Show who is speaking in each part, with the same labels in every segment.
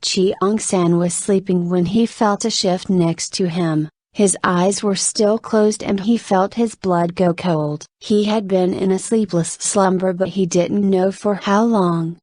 Speaker 1: Cheong-san was sleeping when he felt a shift next to him. His eyes were still closed and he felt his blood go cold. He had been in a sleepless slumber but he didn't know for how long.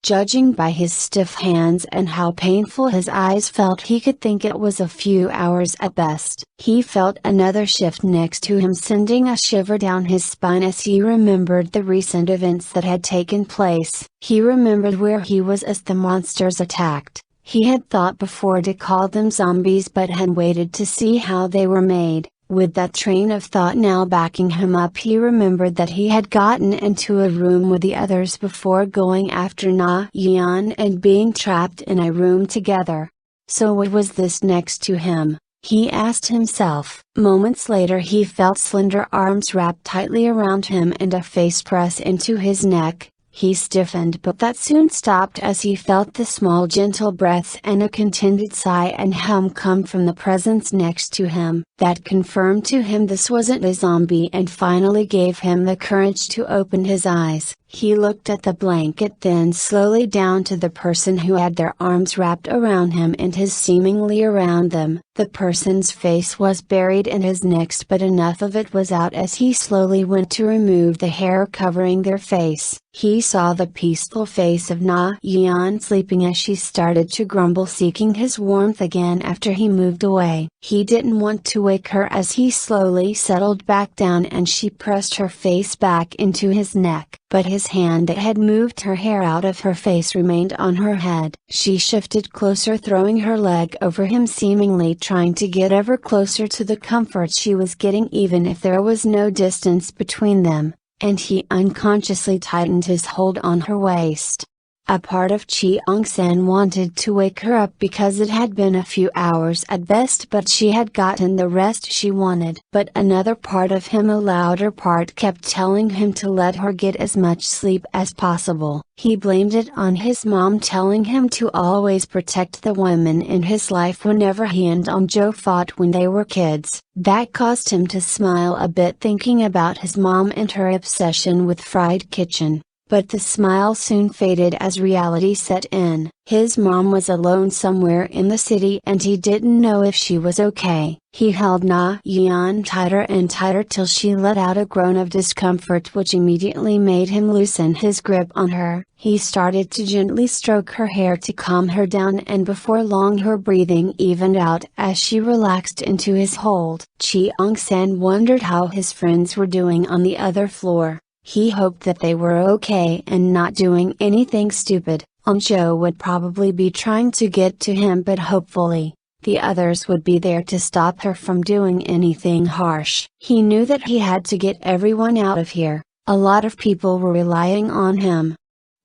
Speaker 1: Judging by his stiff hands and how painful his eyes felt, he could think it was a few hours at best. He felt another shift next to him, sending a shiver down his spine as he remembered the recent events that had taken place. He remembered where he was as the monsters attacked. He had thought before to call them zombies but had waited to see how they were made. With that train of thought now backing him up, he remembered that he had gotten into a room with the others before going after Na-Yeon and being trapped in a room together. So what was this next to him? He asked himself. Moments later he felt slender arms wrapped tightly around him and a face press into his neck. He stiffened but that soon stopped as he felt the small gentle breaths and a contented sigh and hum come from the presence next to him. That confirmed to him this wasn't a zombie and finally gave him the courage to open his eyes. He looked at the blanket, then slowly down to the person who had their arms wrapped around him and his seemingly around them. The person's face was buried in his neck but enough of it was out as he slowly went to remove the hair covering their face. He saw the peaceful face of Na-Yeon sleeping as she started to grumble, seeking his warmth again after he moved away. He didn't want to wake her as he slowly settled back down and she pressed her face back into his neck. But his hand that had moved her hair out of her face remained on her head. She shifted closer, throwing her leg over him, seemingly trying to get ever closer to the comfort she was getting even if there was no distance between them, and he unconsciously tightened his hold on her waist. A part of Cheong-san wanted to wake her up because it had been a few hours at best but she had gotten the rest she wanted. But another part of him, a louder part, kept telling him to let her get as much sleep as possible. He blamed it on his mom telling him to always protect the women in his life whenever he and Jo fought when they were kids. That caused him to smile a bit thinking about his mom and her obsession with fried kitchen. But the smile soon faded as reality set in. His mom was alone somewhere in the city and he didn't know if she was okay. He held Na-Yeon tighter and tighter till she let out a groan of discomfort which immediately made him loosen his grip on her. He started to gently stroke her hair to calm her down and before long her breathing evened out as she relaxed into his hold. Cheong-san wondered how his friends were doing on the other floor. He hoped that they were okay and not doing anything stupid. Jo would probably be trying to get to him but hopefully, the others would be there to stop her from doing anything harsh. He knew that he had to get everyone out of here. A lot of people were relying on him.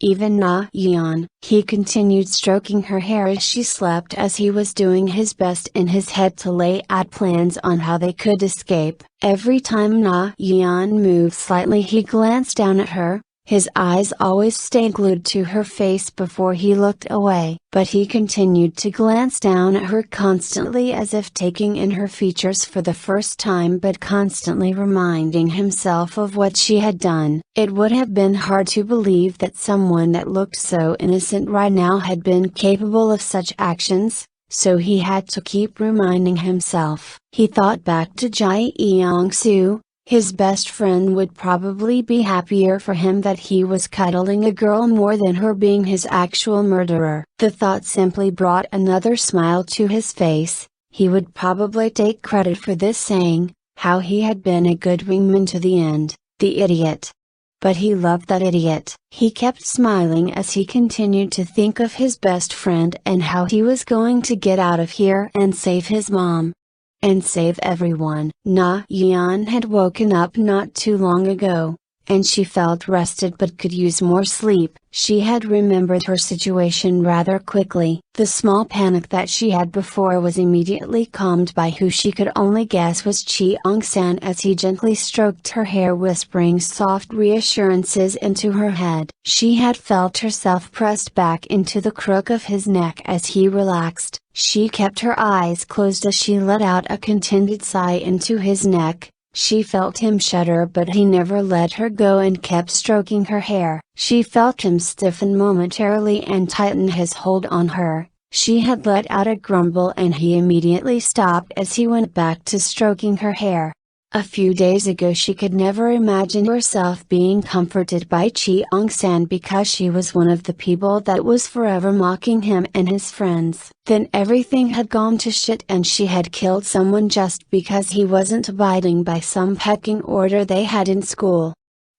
Speaker 1: Even Na-Yeon. He continued stroking her hair as she slept as he was doing his best in his head to lay out plans on how they could escape. Every time Na-Yeon moved slightly he glanced down at her. His eyes always stayed glued to her face before he looked away. But he continued to glance down at her constantly as if taking in her features for the first time but constantly reminding himself of what she had done. It would have been hard to believe that someone that looked so innocent right now had been capable of such actions, so he had to keep reminding himself. He thought back to Jae-young-soo. His best friend would probably be happier for him that he was cuddling a girl more than her being his actual murderer. The thought simply brought another smile to his face. He would probably take credit for this, saying, how he had been a good wingman to the end, the idiot. But he loved that idiot. He kept smiling as he continued to think of his best friend and how he was going to get out of here and save his mom. And save everyone. Na-Yeon had woken up not too long ago, and she felt rested but could use more sleep. She had remembered her situation rather quickly. The small panic that she had before was immediately calmed by who she could only guess was Cheong-san as he gently stroked her hair, whispering soft reassurances into her head. She had felt herself pressed back into the crook of his neck as he relaxed. She kept her eyes closed as she let out a contented sigh into his neck. She felt him shudder but he never let her go and kept stroking her hair. She felt him stiffen momentarily and tighten his hold on her, She had let out a grumble and he immediately stopped as he went back to stroking her hair. A few days ago she could never imagine herself being comforted by Cheong-san because she was one of the people that was forever mocking him and his friends. Then everything had gone to shit and she had killed someone just because he wasn't abiding by some pecking order they had in school.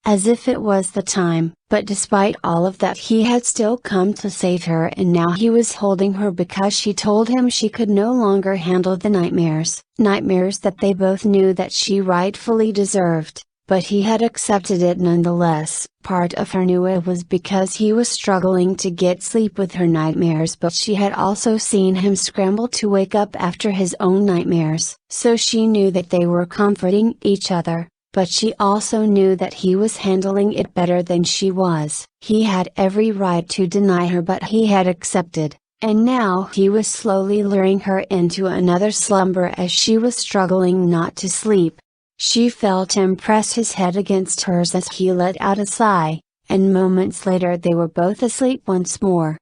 Speaker 1: As if it was the time, but despite all of that he had still come to save her and now he was holding her because she told him she could no longer handle the nightmares. Nightmares that they both knew that she rightfully deserved, but he had accepted it nonetheless. Part of her knew it was because he was struggling to get sleep with her nightmares, but she had also seen him scramble to wake up after his own nightmares. So she knew that they were comforting each other. But she also knew that he was handling it better than she was. He had every right to deny her but he had accepted, and now he was slowly luring her into another slumber as she was struggling not to sleep. She felt him press his head against hers as he let out a sigh, and moments later they were both asleep once more.